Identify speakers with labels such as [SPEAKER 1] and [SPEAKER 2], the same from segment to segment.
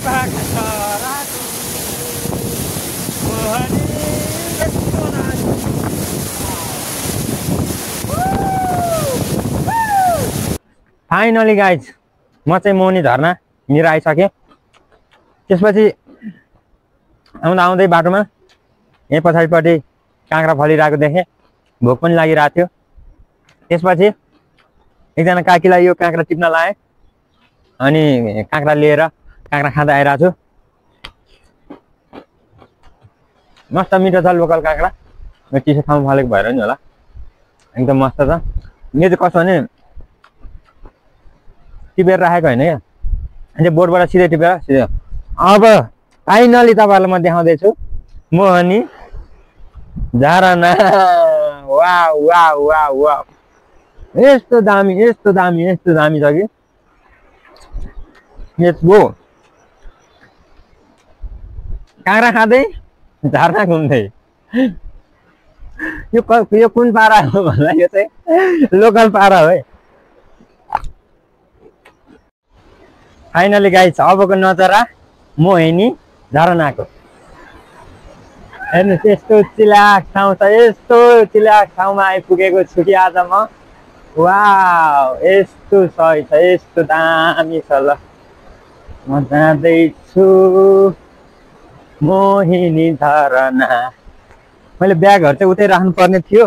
[SPEAKER 1] पाका चराको मोहनी यस्तो नानी। फाइनली गाइज म चाहिँ मोहनी झरना हिँडेर आइसकेँ। त्यसपछि आउँदा आउँदै बाटोमा यहीँ पछाडिपट्टि काँक्रा फलिरहेको देखेँ, भोक पनि लागिरहेको थियो। त्यसपछि एकजना काकीलाई यो काँक्रा टिप्न लाएँ अनि काँक्रा लिएर काँक्रा खाँदै आइरहेको छु। मस्त मिठो छ लोकल काँक्रा, यो चिसो ठाउँमा फलेको भएर नि होला, एकदम मस्त छ। यो चाहिँ कस्तो भने टिपेर राखेको होइन क्या, अनि बोर्डबाट सिधै टिपेर सिधै। अब फाइनली तपाईँहरूलाई म देखाउँदैछु मोहनी झरना। वाह वाह वाह वाह, यस्तो दामी यस्तो दामी यस्तो दामी छ कि यसको काँक्रा खाँदै झरना घुम्दै। यो कुन पारा हो भन्दा यो चाहिँ लोकल पारा हो है। फाइनली गाइस अबको नजरा मोहिनी झरनाको हेर्नुहोस्। यस्तो चिलाक ठाउँ छ, यस्तो चिलाक ठाउँमा आइपुगेको छु कि आज म। वाह यस्तो सही छ, यस्तो दामी छ। ल म जाँदैछु मोहिनी झरना। मैले ब्यागहरू चाहिँ उतै राख्नु पर्ने थियो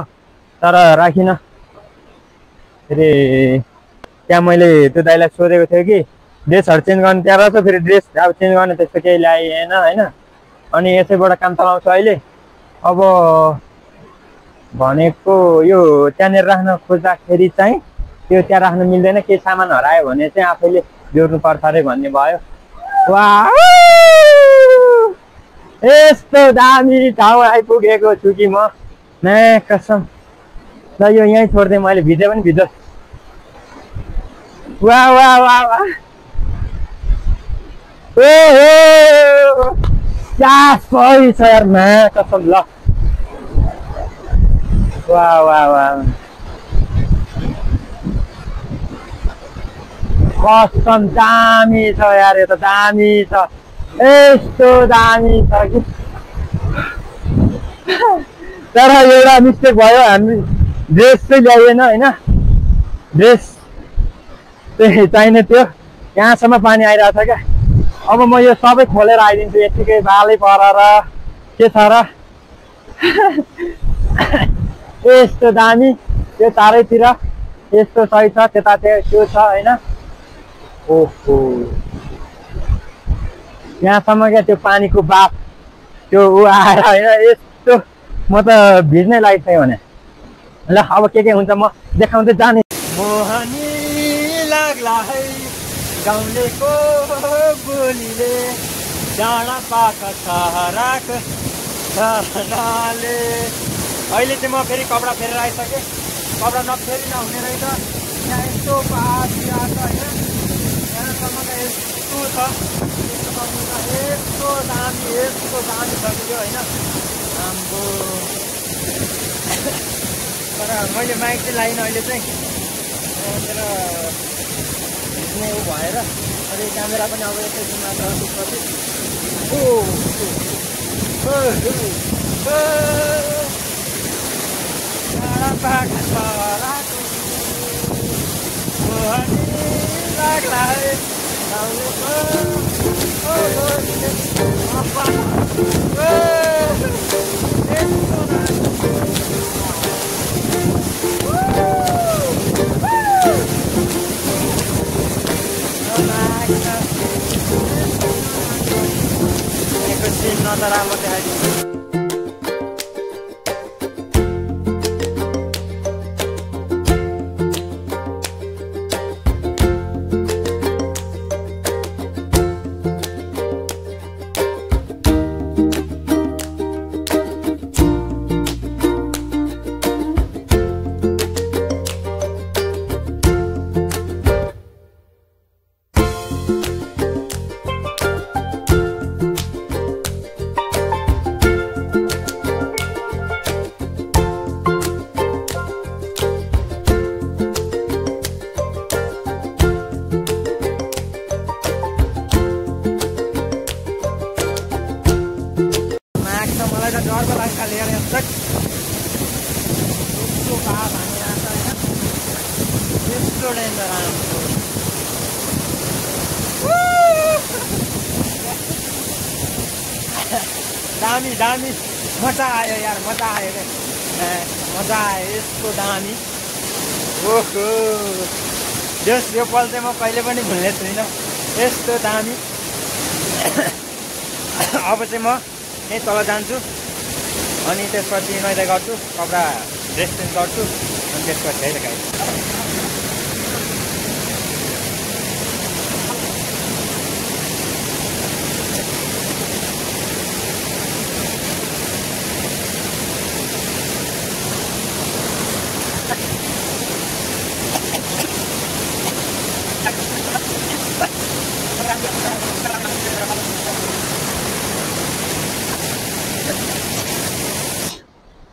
[SPEAKER 1] तर राखिनँ। फेरि त्यहाँ मैले त्यो दाइलाई सोधेको थियो कि ड्रेसहरू चेन्ज गर्नु त्यहाँ रहेछ, फेरि ड्रेस अब चेन्ज गर्ने त्यस्तो केही ल्याइएन होइन। अनि यसैबाट काम चलाउँछु अहिले। अब भनेको यो त्यहाँनिर राख्न खोज्दाखेरि चाहिँ त्यो त्यहाँ राख्न मिल्दैन, केही सामान हरायो भने चाहिँ आफैले जोड्नु पर्छ अरे भन्ने भयो। वाह यस्तो दामी ठाउँ आइपुगेको छु कि म, नै कसम। ल यो यहीँ छोडिदिएँ मैले, भिडियो पनि भिडियो। वाह वाह वाह वाह, ओहो क्या सही छ यार, न कसम। ल वाह वाह वाह, कसम दामी छ यार, यो त दामी छ, यस्तो दामी छ कि। तर एउटा मिस्टेक भयो, हामी ड्रेस चाहिँ ल्याइएन होइन। ड्रेस चाहिँ चाहिने थियो, यहाँसम्म पानी आइरहेको छ क्या। अब म यो सबै खोलेर आइदिन्छु, यतिकै बालै परेर के छ र। यस्तो दामी, त्यो चारैतिर यस्तो सही छ, त्यता त्यो छ होइन। ओहो यहाँसम्म क्या त्यो पानीको बाफ त्यो ऊ आएर होइन, यस्तो म त भिज्नै लागिसक्यो भने। ल अब के हुन्छ म देखाउँदै जाने। मोहनी लाग्ला है गाउँलेको बोलीले, डाँडा पाका चराको झरनाले। अहिले चाहिँ म फेरि कपडा फेरेर आइसकेँ। कपडा नफेरि नहुने रहेछ, यहाँ यस्तो पाहाड आएको होइन। यहाँसम्म त यस्तो छ, यस्तो दामी छ कि होइन हाम्रो। तर मैले माइक चाहिँ लाइनँ अहिले चाहिँ, मेरो भिज्ने ऊ भएर। अनि क्यामेरा पनि अब एकैछिन मात्र पछि। पाका चराको मोहनी लाग्ला है एकैछिन नजरा म देखाइदिन्छु। दामी दामी मजा आयो यार मजा आयो रे मजा आयो यस्तो दामी ओहो यो पल चाहिँ म कहिले पनि भुल्ने छुइनँ यस्तो दामी अब चाहिँ म यहीँ तल जान्छु अनि त्यसपछि नुहाइ गर्छु कपडा ड्रेस चेन्ज गर्छु अनि त्यसपछि है त गाइस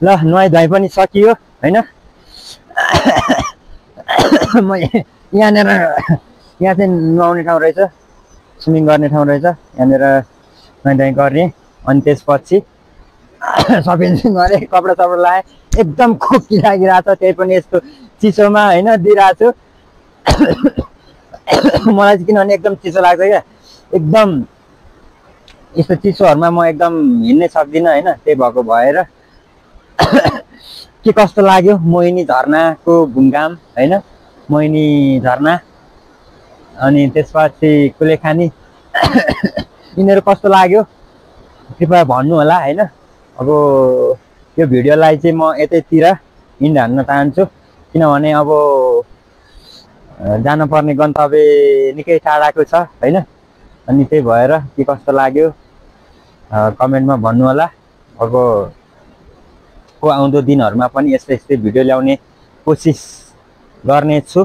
[SPEAKER 1] ल नुहाइ धुवाइ पनि सकियो हैन म यहाँनिर यहाँ चाहिँ नुहाउने ठाउँ रहेछ स्विमिङ गर्ने ठाउँ रहेछ यहाँनिर नुहाइ धुवाइ गर्ने अनि त्यसपछि सपिङ गरेँ कपडा सपडा लगाएँ एकदम खोकी लागिरहेको छ त्यही पनि यस्तो चिसोमा हैन दिइरहेको छु मलाई चाहिँ किनभने एकदम चिसो लाग्छ क्या एकदम यस्तो चिसोहरूमा म एकदम हिँड्नै सक्दिनँ हैन त्यही भएको भएर के कस्तो लाग्यो मोहिनी झरनाको घुमघाम हैन मोहिनी झरना अनि त्यसपछि कुलेखानी यिनीहरू कस्तो लाग्यो कृपया भन्नु होला हैन अब यो भिडियोलाई चाहिँ म यतैतिर हिँड हान्न चाहन्छु किनभने अब जानुपर्ने गन्तव्य निकै टाढाको छ हैन अनि त्यही भएर के कस्तो लाग्यो कमेन्टमा भन्नु होला अब आउँदो दिनहरुमा पनि यस्तै यस्तै भिडियो ल्याउने कोसिस गर्नेछु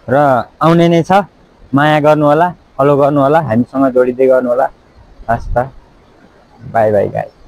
[SPEAKER 1] र आउने नै छ माया गर्नु होला फलो गर्नु होला हामीसँग जोडिदै गर्नु होला हस् त बाइ बाइ गाइस